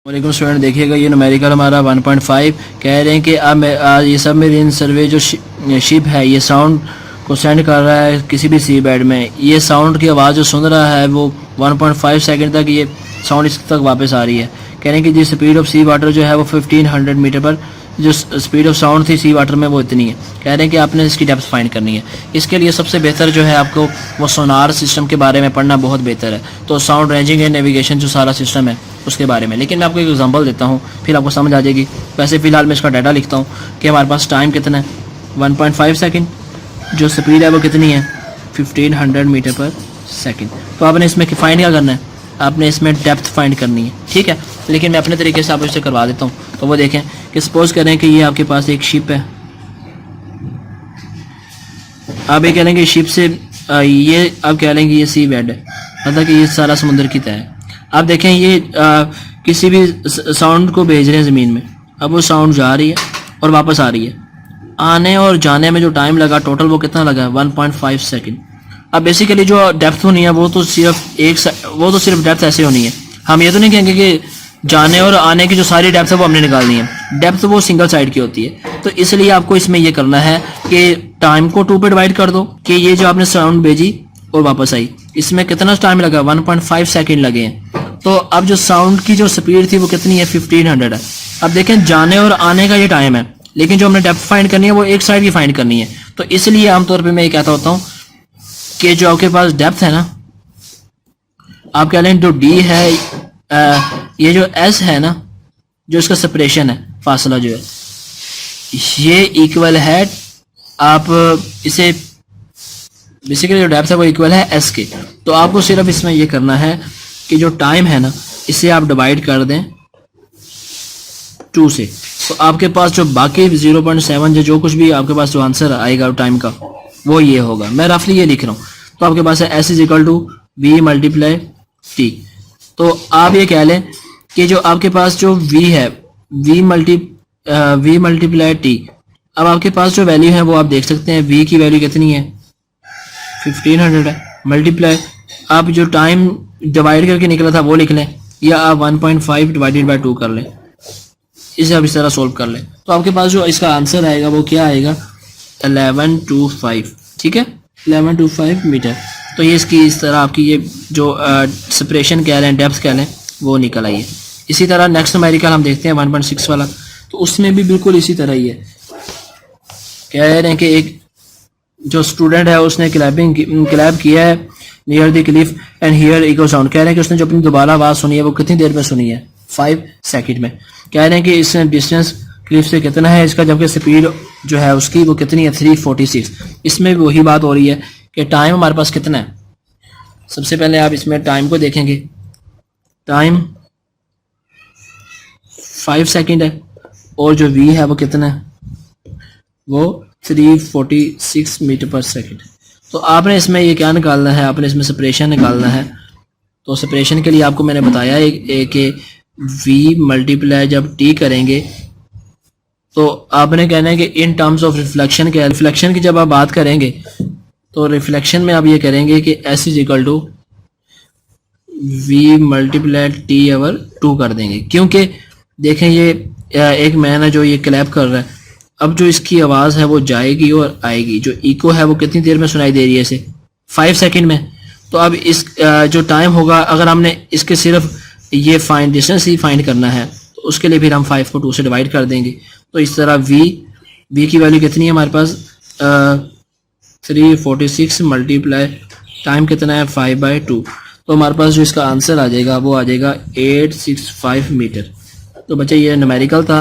वालेकुम स्टूडेंट, देखिएगा ये न्यूमेरिकल हमारा 1.5 कह रहे हैं कि अब ये सबमरीन सर्वे जो शिप है ये साउंड को सेंड कर रहा है किसी भी सी बेड में। ये साउंड की आवाज़ जो सुन रहा है वो 1.5 सेकंड तक ये साउंड इस तक वापस आ रही है। कह रहे हैं कि जी स्पीड ऑफ सी वाटर जो है वो 1500 मीटर पर जो स्पीड ऑफ साउंड थी सी वाटर में वो इतनी है। कह रहे हैं कि आपने इसकी डेप्थ फाइंड करनी है। इसके लिए सबसे बेहतर जो है आपको वो सोनार सिस्टम के बारे में पढ़ना बहुत बेहतर है। तो साउंड रेंजिंग एंड नेविगेशन जो सारा सिस्टम है उसके बारे में, लेकिन मैं आपको एक एग्जांपल देता हूँ फिर आपको समझ आ जाएगी। वैसे फ़िलहाल मैं इसका डाटा लिखता हूँ कि हमारे पास टाइम कितना है 1.5 सेकेंड, जो स्पीड है वो कितनी है 1500 मीटर पर सेकेंड। तो आपने इसमें फाइंड क्या करना है, आपने इसमें डेप्थ फाइंड करनी है, ठीक है। लेकिन मैं अपने तरीके से आपको इसे करवा देता हूँ। तो वो देखें कि सपोज करें कि ये आपके पास एक शिप है। आप ये कह लेंगे शिप से ये आप कह लेंगे ये सी बेड है, मतलब कि ये सारा समुद्र की तह है। आप देखें ये किसी भी साउंड को भेज रहे हैं ज़मीन में। अब वो साउंड जा रही है और वापस आ रही है। आने और जाने में जो टाइम लगा टोटल वो कितना लगा 1.5 सेकेंड। अब बेसिकली जो डेप्थ होनी है वो तो सिर्फ डेप्थ ऐसे होनी है। हम ये तो नहीं कहेंगे कि जाने और आने की जो सारी डेप्थ है वो हमने निकालनी है। डेप्थ वो सिंगल साइड की होती है। तो इसलिए आपको इसमें ये करना है कि टाइम को 2 पे डिवाइड कर दो कि ये जो आपने साउंड भेजी और वापस आई, इसमें कितना टाइम लगा 1.5 सेकेंड लगे हैं। तो अब जो साउंड की जो स्पीड थी वो कितनी है 1500 है। अब देखें जाने और आने का ये टाइम है, लेकिन जो हमने डेप्थ फाइंड करनी है वो एक साइड की फाइंड करनी है। तो इसलिए आमतौर पर मैं ये कहता होता हूँ कि जो आपके पास डेप्थ है ना, आप कह लें जो डी है ये जो एस है ना, जो इसका सेपरेशन है फासला जो है ये इक्वल है, आप इसे बेसिकली जो डेप्थ है वो इक्वल है एस के। तो आपको सिर्फ इसमें ये करना है कि जो टाइम है ना इसे आप डिवाइड कर दें 2 से। तो आपके पास जो बाकी 0.7 जो कुछ भी आपके पास जो आंसर आएगा टाइम का वो ये होगा। मैं रफली ये लिख रहा हूँ। तो आपके पास है S is equal to V multiply T. तो आप ये कह लें कि जो आपके पास जो v है v मल्टीप्लाई टी। अब आपके पास जो वैल्यू है वो आप देख सकते हैं v की वैल्यू कितनी है 1500 है। मल्टीप्लाई आप जो टाइम डिवाइड करके निकला था वो लिख लें, या आप 1.5 डिवाइडेड बाय 2 कर लें। इसे आप इस तरह सोल्व कर लें तो आपके पास जो इसका आंसर आएगा वो क्या आएगा 1125, ठीक है 1125 मीटर। तो ये इसकी इस तरह आपकी ये जो सेपरेशन कह लें डेप्थ कह लें वो निकल आई है। इसी तरह नेक्स्ट न्यूमेरिकल हम देखते हैं 1.6 वाला। तो उसमें भी बिल्कुल इसी तरह ही है। कह रहे हैं कि एक जो स्टूडेंट है उसने क्लैप किया है near the Cliff and here echo sound. कह रहे हैं कि उसने जो अपनी दोबारा आवाज़ सुनी है वो कितनी देर में सुनी है 5 सेकंड में। कह रहे हैं कि इस डिस्टेंस क्लिफ से कितना है इसका, जबकि स्पीड जो है उसकी वो कितनी है 346। इसमें भी वही बात हो रही है कि टाइम हमारे पास कितना है। सबसे पहले आप इसमें टाइम को देखेंगे, टाइम 5 सेकंड है और जो v है वो कितना है वो 346 मीटर पर सेकंड। तो आपने इसमें ये क्या निकालना है, आपने इसमें सेपरेशन निकालना है। तो सेपरेशन के लिए आपको मैंने बताया कि v मल्टीप्लाई जब t करेंगे तो आपने कहना है कि इन टर्म्स ऑफ रिफ्लेक्शन के, रिफ्लेक्शन की जब आप बात करेंगे तो रिफ्लेक्शन में आप ये करेंगे कि s is equal to v multiply T over 2 कर देंगे। क्योंकि देखें ये एक मैन है जो ये क्लैप कर रहा है। अब जो इसकी आवाज़ है वो जाएगी और आएगी। जो इको है वो कितनी देर में सुनाई दे रही है इसे 5 सेकंड में। तो अब इस जो टाइम होगा अगर हमने इसके सिर्फ ये फाइंड डिस्टेंस ही फाइंड करना है तो उसके लिए फिर हम 5 को 2 से डिवाइड कर देंगे। तो इस तरह v की वैल्यू कितनी है हमारे पास 346 मल्टीप्लाई टाइम कितना है 5/2। तो हमारे पास जो इसका आंसर आ जाएगा वो आ जाएगा 865 मीटर। तो बच्चे ये न्यूमेरिकल था।